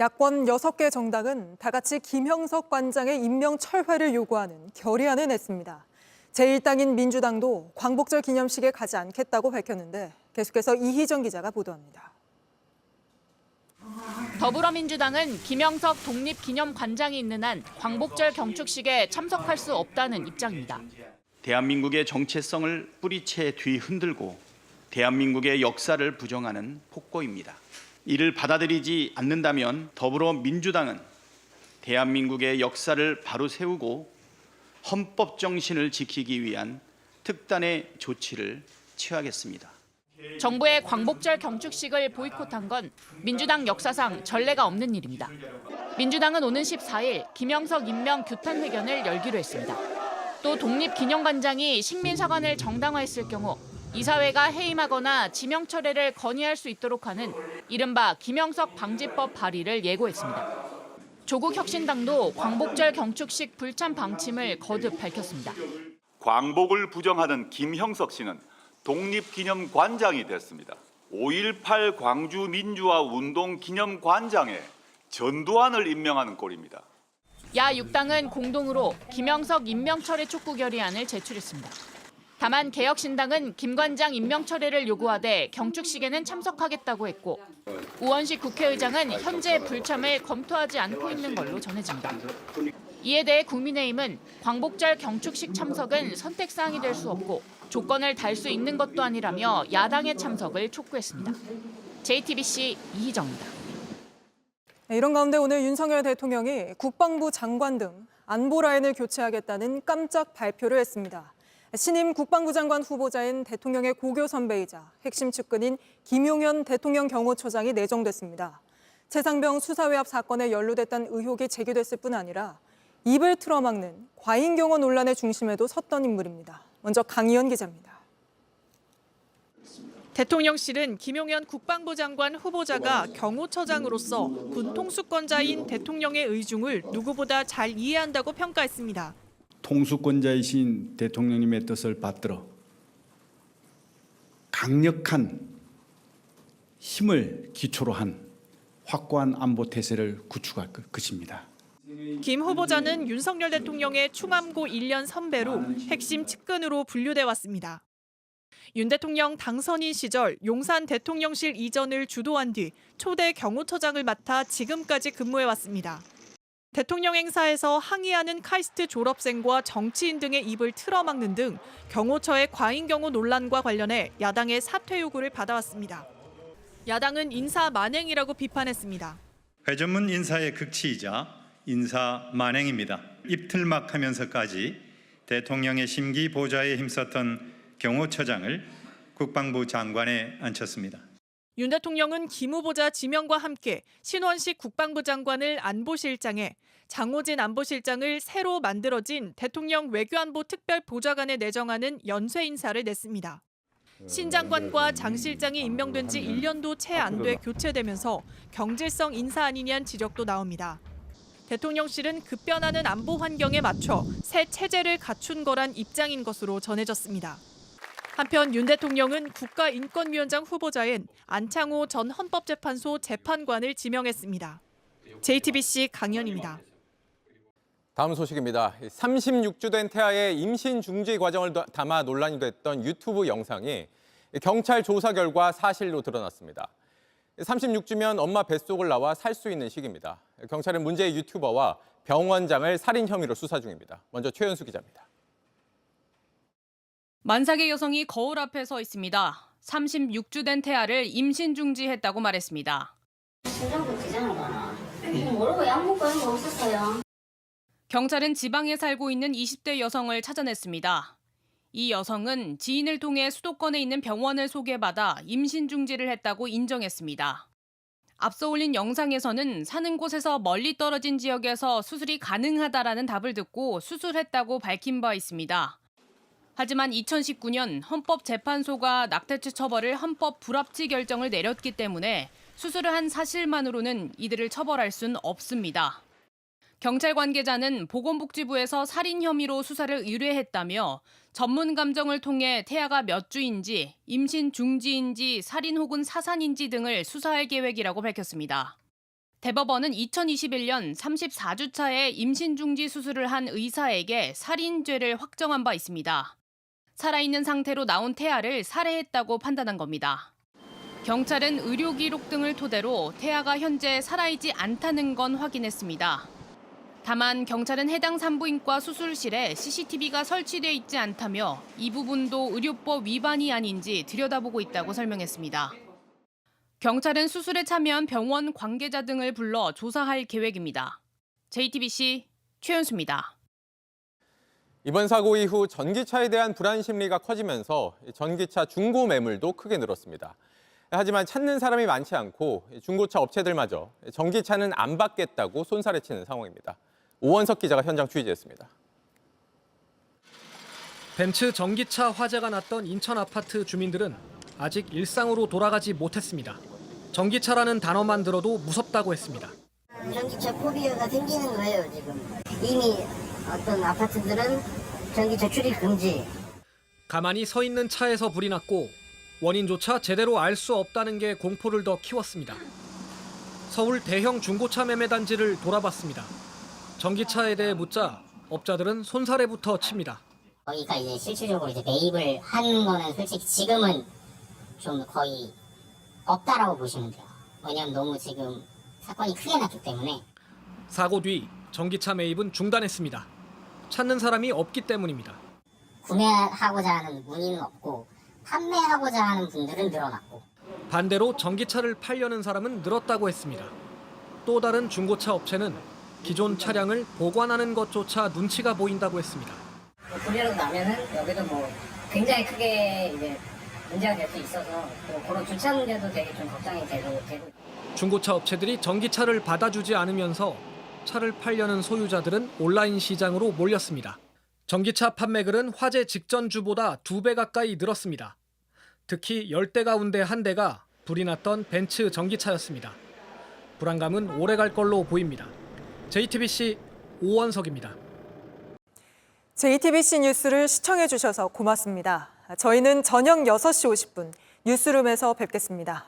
야권 6개 정당은 다 같이 김형석 관장의 임명 철회를 요구하는 결의안을 냈습니다. 제1당인 민주당도 광복절 기념식에 가지 않겠다고 밝혔는데 계속해서 이희정 기자가 보도합니다. 더불어민주당은 김형석 독립기념관장이 있는 한 광복절 경축식에 참석할 수 없다는 입장입니다. 대한민국의 정체성을 뿌리채 뒤흔들고 대한민국의 역사를 부정하는 폭거입니다. 이를 받아들이지 않는다면 더불어민주당은 대한민국의 역사를 바로 세우고 헌법 정신을 지키기 위한 특단의 조치를 취하겠습니다. 정부의 광복절 경축식을 보이콧한 건 민주당 역사상 전례가 없는 일입니다. 민주당은 오는 14일 김형석 임명 규탄 회견을 열기로 했습니다. 또 독립기념관장이 식민사관을 정당화했을 경우 이사회가 해임하거나 지명 철회를 건의할 수 있도록 하는 이른바 김형석 방지법 발의를 예고했습니다. 조국혁신당도 광복절 경축식 불참 방침을 거듭 밝혔습니다. 광복을 부정하는 김형석 씨는 독립기념관장이 됐습니다. 5.18 광주민주화운동기념관장에 전두환을 임명하는 꼴입니다. 야 6당은 공동으로 김형석 임명 철회 촉구 결의안을 제출했습니다. 다만 개혁신당은 김 관장 임명 철회를 요구하되 경축식에는 참석하겠다고 했고 우원식 국회의장은 현재 불참을 검토하지 않고 있는 걸로 전해집니다. 이에 대해 국민의힘은 광복절 경축식 참석은 선택사항이 될 수 없고 조건을 달 수 있는 것도 아니라며 야당의 참석을 촉구했습니다. JTBC 이희정입니다. 이런 가운데 오늘 윤석열 대통령이 국방부 장관 등 안보 라인을 교체하겠다는 깜짝 발표를 했습니다. 신임 국방부 장관 후보자인 대통령의 고교 선배이자 핵심 측근인 김용현 대통령 경호처장이 내정됐습니다. 최상병 수사외압 사건에 연루됐다는 의혹이 제기됐을 뿐 아니라 입을 틀어막는 과잉 경호 논란의 중심에도 섰던 인물입니다. 먼저 강희연 기자입니다. 대통령실은 김용현 국방부 장관 후보자가 경호처장으로서 군 통수권자인 대통령의 의중을 누구보다 잘 이해한다고 평가했습니다. 통수권자이신 대통령님의 뜻을 받들어 강력한 힘을 기초로 한 확고한 안보 태세를 구축할 것입니다. 김 후보자는 윤석열 대통령의 충암고 1년 선배로 핵심 측근으로 분류돼 왔습니다. 윤 대통령 당선인 시절 용산 대통령실 이전을 주도한 뒤 초대 경호처장을 맡아 지금까지 근무해왔습니다. 대통령 행사에서 항의하는 카이스트 졸업생과 정치인 등의 입을 틀어막는 등 경호처의 과잉 경호 논란과 관련해 야당의 사퇴 요구를 받아왔습니다. 야당은 인사 만행이라고 비판했습니다. 회전문 인사의 극치이자 인사 만행입니다. 입틀막하면서까지 대통령의 심기 보좌에 힘썼던 경호처장을 국방부 장관에 앉혔습니다. 윤 대통령은 김 후보자 지명과 함께 신원식 국방부 장관을 안보실장에 장호진 안보실장을 새로 만들어진 대통령 외교안보 특별보좌관에 내정하는 연쇄 인사를 냈습니다. 신 장관과 장 실장이 임명된 지 1년도 채 안 돼 교체되면서 경질성 인사 아니냐는 지적도 나옵니다. 대통령실은 급변하는 안보 환경에 맞춰 새 체제를 갖춘 거란 입장인 것으로 전해졌습니다. 한편 윤 대통령은 국가인권위원장 후보자인 안창호 전 헌법재판소 재판관을 지명했습니다. JTBC 강연입니다. 다음 소식입니다. 36주 된 태아의 임신 중지 과정을 담아 논란이 됐던 유튜브 영상이 경찰 조사 결과 사실로 드러났습니다. 36주면 엄마 뱃속을 나와 살 수 있는 시기입니다. 경찰은 문제의 유튜버와 병원장을 살인 혐의로 수사 중입니다. 먼저 최연수 기자입니다. 만삭의 여성이 거울 앞에 서 있습니다. 36주 된 태아를 임신 중지했다고 말했습니다. 심장도 되잖아. 모르고 약 먹고 이런 거 없었어요. 경찰은 지방에 살고 있는 20대 여성을 찾아냈습니다. 이 여성은 지인을 통해 수도권에 있는 병원을 소개받아 임신 중지를 했다고 인정했습니다. 앞서 올린 영상에서는 사는 곳에서 멀리 떨어진 지역에서 수술이 가능하다라는 답을 듣고 수술했다고 밝힌 바 있습니다. 하지만 2019년 헌법재판소가 낙태죄 처벌을 헌법 불합치 결정을 내렸기 때문에 수술을 한 사실만으로는 이들을 처벌할 순 없습니다. 경찰 관계자는 보건복지부에서 살인 혐의로 수사를 의뢰했다며 전문 감정을 통해 태아가 몇 주인지, 임신 중지인지, 살인 혹은 사산인지 등을 수사할 계획이라고 밝혔습니다. 대법원은 2021년 34주차에 임신중지 수술을 한 의사에게 살인죄를 확정한 바 있습니다. 살아있는 상태로 나온 태아를 살해했다고 판단한 겁니다. 경찰은 의료 기록 등을 토대로 태아가 현재 살아있지 않다는 건 확인했습니다. 다만 경찰은 해당 산부인과 수술실에 CCTV가 설치돼 있지 않다며 이 부분도 의료법 위반이 아닌지 들여다보고 있다고 설명했습니다. 경찰은 수술에 참여한 병원 관계자 등을 불러 조사할 계획입니다. JTBC 최연수입니다. 이번 사고 이후 전기차에 대한 불안 심리가 커지면서 전기차 중고 매물도 크게 늘었습니다. 하지만 찾는 사람이 많지 않고 중고차 업체들마저 전기차는 안 받겠다고 손살에 치는 상황입니다. 오원석 기자가 현장 취재했습니다. 벤츠 전기차 화재가 났던 인천 아파트 주민들은 아직 일상으로 돌아가지 못했습니다. 전기차라는 단어만 들어도 무섭다고 했습니다. 전기차 포비아가 생기는 거예요, 지금. 이미 어떤 아파트들은 전기차 출입 금지. 가만히 서 있는 차에서 불이 났고 원인조차 제대로 알 수 없다는 게 공포를 더 키웠습니다. 서울 대형 중고차 매매 단지를 돌아봤습니다. 전기차에 대해 묻자 업자들은 손사래부터 칩니다. 거기가 이제 실질적으로 이제 매입을 하는 거는 솔직히 지금은 좀 거의 없다라고 보시면 돼요. 왜냐면 너무 지금 사건이 크게 났기 때문에. 사고 뒤 전기차 매입은 중단했습니다. 찾는 사람이 없기 때문입니다. 구매하고자 하는 문의는 없고 판매하고자 하는 분들은 늘어났고. 반대로 전기차를 팔려는 사람은 늘었다고 했습니다. 또 다른 중고차 업체는 기존 차량을 보관하는 것조차 눈치가 보인다고 했습니다. 불이라도 나면은 여기도 뭐 굉장히 크게 이제 문제가 될 수 있어서 그런 주차 문제도 되게 좀 걱정이 되고. 중고차 업체들이 전기차를 받아주지 않으면서 차를 팔려는 소유자들은 온라인 시장으로 몰렸습니다. 전기차 판매글은 화재 직전 주보다 2배 가까이 늘었습니다. 특히 10대 가운데 1대가 불이 났던 벤츠 전기차였습니다. 불안감은 오래갈 걸로 보입니다. JTBC 오원석입니다. JTBC 뉴스를 시청해 주셔서 고맙습니다. 저희는 저녁 6시 50분 뉴스룸에서 뵙겠습니다.